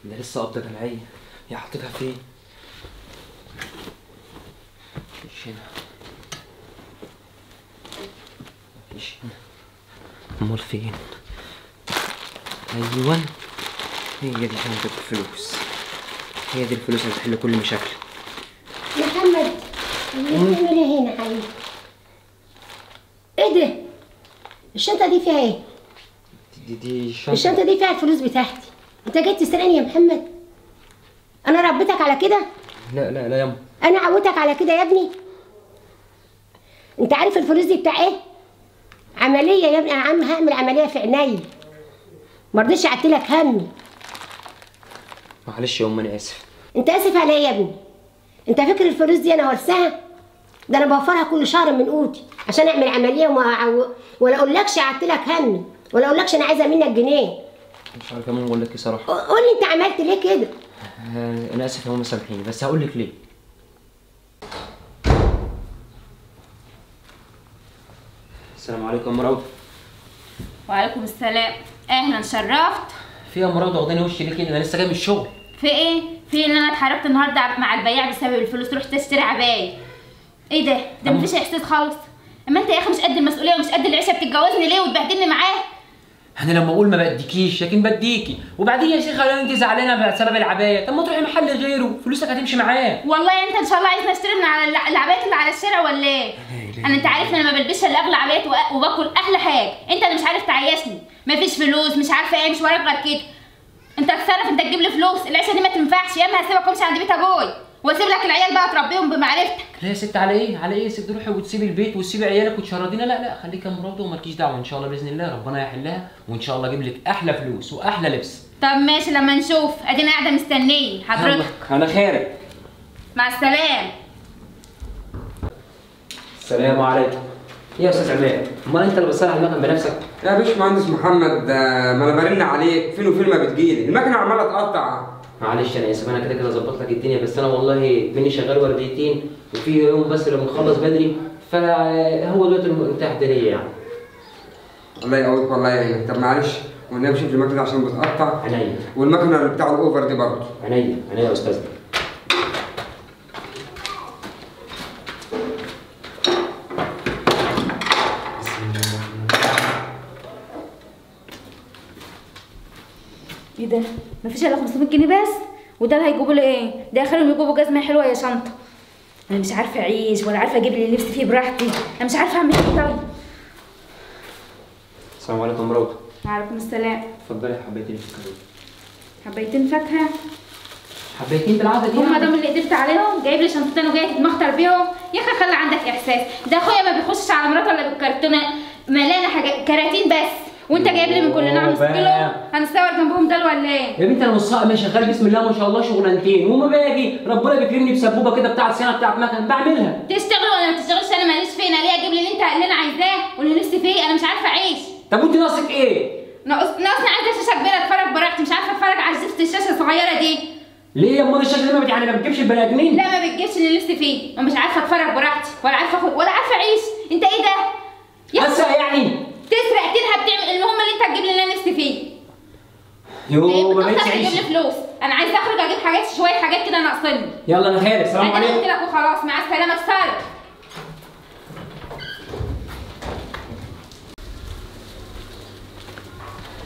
ده لسه قبضة جمعية. هي حطيتها فين؟ مفيش هنا. مفيش هنا. امال فين؟ ايوه هي دي شنطة الفلوس. هي دي الفلوس اللي بتحل كل مشاكلي. محمد بتعمل ايه هنا حبيبي؟ ايه ده؟ الشنطة دي فيها ايه؟ دي الشنطة دي فيها الفلوس بتاعتي. انت جاي تسرقني يا محمد؟ انا ربيتك على كده؟ لا لا لا ياما. انا عودتك على كده يا ابني؟ انت عارف الفلوس دي بتاع ايه؟ عملية يا ابني. انا هعمل عملية في عيني. مرضيش اعتلك همي. معلش يا ام انا اسف. انت اسف على ايه يا ابني؟ انت فاكر الفلوس دي انا ورثاها؟ ده انا بوفرها كل شهر من قوتي عشان اعمل عمليه ولا اقولكش اعتلك همي، ولا اقولكش انا عايزه منك جنيه. مش عارف كمان اقول لك ايه صراحه. قول لي انت عملت ليه كده؟ انا اسف يا ماما سامحيني، بس هقول لك ليه. السلام عليكم يا مراوده. وعليكم السلام. اهلا شرفت. في يا مراوده واخداني وشي ليه كده؟ انا لسه جاي من الشغل. في ايه؟ في ان انا اتحركت النهارده مع البياع بسبب الفلوس، رحت اشتري عبايه. ايه ده مفيش احساس خالص. اما انت يا اخي مش قد المسؤوليه ومش قد العيشه، بتتجوزني ليه وتبهدلني معاه؟ انا لما اقول ما بديكيش لكن بديكي. وبعدين يا شيخه انت زعلانه بسبب العبايه، طب ما تروحي محل غيره فلوسك هتمشي معاه. والله انت ان شاء الله عايزني اشتري من على العبايات اللي على الشارع ولا ايه؟ انت عارف ان انا ما بلبسش الا اغلى عبايات وباكل احلى حاجه. انت اللي مش عارف تعيشني. مفيش فلوس، مش عارفه ايه، مش وراك غير كده. انت تتصرف، انت تجيب لي فلوس. العيشه دي ما تنفعش. يا اما هسيبك وامشي عند بيت ابوي واسيب لك العيال بقى تربيهم بمعرفتك. لا يا ست على ايه؟ على ايه؟ سيب روحي وتسيبي البيت وتسيبي عيالك وتشردينا؟ لا لا خليكي يا مراته ومالكيش دعوه. ان شاء الله باذن الله ربنا يحلها، وان شاء الله اجيب لك احلى فلوس واحلى لبس. طب ماشي لما نشوف. ادينا قاعده مستنيه حضرتك. انا خارج. مع السلامه. السلام عليكم. يا استاذ عماد، امال انت اللي بتصلح المكن بنفسك؟ يا باشمهندس محمد، ما انا برن عليك فين وفين ما بتجيلي، المكنه عماله تقطع. معلش انا اسف، انا كده كده ظبط لك الدنيا، بس انا والله مني شغال ورديتين وفي يوم بس لما نخلص بدري، فهو دلوقتي المتاح ده ليا يعني. الله يقويك والله يعينك. طب معلش والنبي شوف المكنه عشان بتقطع. عينيا. والمكنه بتاع الاوفر دي برضه. عينيا عينيا يا استاذ. ايه ده؟ مفيش الا 500 جنيه بس؟ وده اللي هيجيبوا لي ايه؟ ده اخرهم يجيبوا جزمه حلوه يا شنطه. انا مش عارفه اعيش ولا عارفه اجيب لي اللي نفسي فيه براحتي. انا مش عارفه اعمل ايه. طيب السلام عليكم مراوده. وعليكم السلام. اتفضلي حبيتين فاكهه. حبيتين فاكهه؟ حبيتين بالعاده دي هم دول اللي قدرت عليهم؟ جايب لي شنطتين وجاي تتمخطر بيهم؟ يا اخي خلي عندك احساس. ده اخويا ما بيخشش على مراته الا بالكرتونه مليانه حاجات كراتين بس، وانت جايب لي من كل نوع نص كيلو. هنستور جنبهم دول ولا ايه؟ يا بنت انا نص انا شغال بسم الله ما شاء الله شغلانتين، وما باجي ربنا بيكرمني بسبوبه كده بتاعت صيانه بتاعت مكن بعملها. تشتغل ولا ما تشتغلش انا ماليش فيه. انا ليه اجيب لي اللي انا عايزاه واللي نفسي فيه؟ انا مش عارفه اعيش. طب وانت ناقصك ايه؟ ناقصني عايزه شاشه كبيره اتفرج براحتي، مش عارفه اتفرج على زفت الشاشه الصغيره دي. ليه يا امال الشاشه دي ما بتجيبش البني ادمين؟ لا ما بتجيبش اللي نفسي فيه، ومش عارفه اتفرج براحتي ولا عارفه اخد ولا عارفه اعيش. انت ايه ده؟ اسرق يعني؟ تسرق تنهب تعمل المهم اللي انت هتجيب لي اللي انا نفسي فيه. يوه ما بقتش تجيب عيش. لي فلوس. انا عايزه اخرج اجيب حاجات شويه حاجات كده ناقصني. يلا انا خارج. سلام عليكم. انا قلت لك وخلاص. مع السلامه. اتصرف.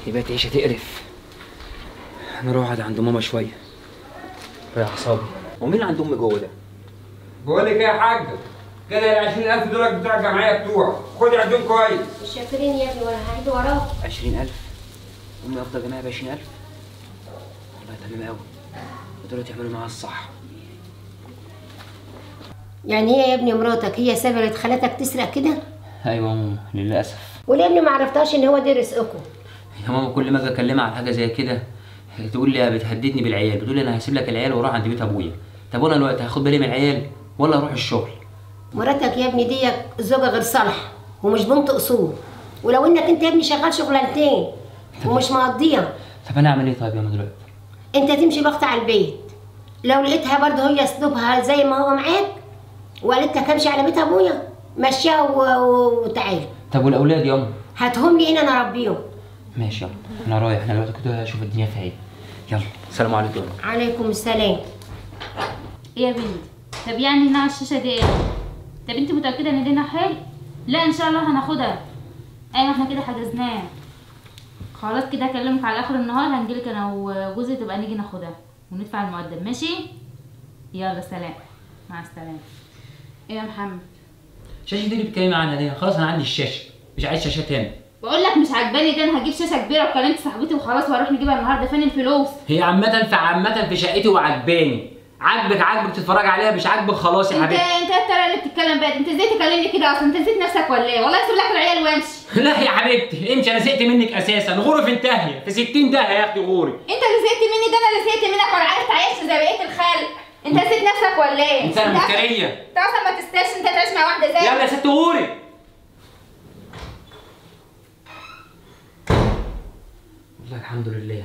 يبقى تعيش تقرف. انا اروح اقعد عند ماما شويه. يا اعصابي. ومين عند امي جوه ده؟ بقول لك ايه يا حاج، كده ال 20000 دول بتوع الجمعيه بتوعك، خد عدهم كويس. مش شاكرين يا ابني ولا هعيد وراك. 20000؟ امي افضل جماعه ب 20000؟ والله تمام قوي. ودول تعملوا معاها الصح. يعني هي يا ابني مراتك هي سببت خلتك تسرق كده؟ ايوه يا ماما للاسف. وليه يا ابني ما عرفتهاش ان هو ده رزقكم؟ يا ماما كل ما اجي اكلمها على حاجه زي كده تقول لي بتهددني بالعيال، بتقول لي انا هسيب لك العيال واروح عند بيت ابويا. طب وانا الوقت هاخد بالي من العيال ولا اروح الشغل؟ مراتك يا ابني دي زوجة غير صالحة ومش بنت اصول، ولو انك انت يا ابني شغال شغلانتين ومش مقضيها. طب انا اعمل ايه طيب يا ماما دلوقتي؟ انت تمشي ضغط على البيت. لو لقيتها برضه هي اسلوبها زي ما هو معاك وقالت لك امشي على بيت ابويا، مشيها وتعالى. طب والاولاد يا امي؟ هاتهم لي هنا انا اربيهم. ماشي يلا انا رايح. انا دلوقتي كده اشوف الدنيا فيها ايه. يلا السلام عليكم. عليكم السلام. ايه يا بنتي؟ طب يعني نوع الشاشه دي ايه؟ طب انت متاكده ان دي نوع حلو؟ لا ان شاء الله هناخدها. ايوه احنا كده حجزناها. خلاص كده هكلمك على اخر النهار، هنجيلك انا وجوزي تبقى نيجي ناخدها وندفع المقدم، ماشي؟ يلا سلام. مع السلامه. ايه يا محمد؟ الشاشه دي اللي بتتكلمي عنها دي، خلاص انا عندي الشاشه، مش عايز شاشات تاني. بقول لك مش عجباني ده، انا هجيب شاشه كبيره وكلمت صاحبتي وخلاص وهروح نجيبها النهارده. فين الفلوس؟ هي عامة في شقتي وعجباني. عاجبك تتفرج عليها، مش عاجبك خلاص يا حبيبتي. انت ايه الطريقه اللي بتتكلم بيها؟ انت ازاي تكلمني كده اصلا؟ انت نسيت نفسك ولا ايه؟ والله اسيب لك العيال وامشي. لا يا حبيبتي امشي، انا زهقت منك اساسا، غوري في انتهيه في 60 داهيه يا اختي غوري. انت اللي زهقت مني، ده انا اللي زهقت منك، ولا عارف تعيش زي بقيه الخلق. انت نسيت نفسك ولا ايه؟ انسانه مفتريه. انت اصلا ما تستاهلش انت تعيش مع واحده زي يلا يا ست غوري. والله الحمد لله.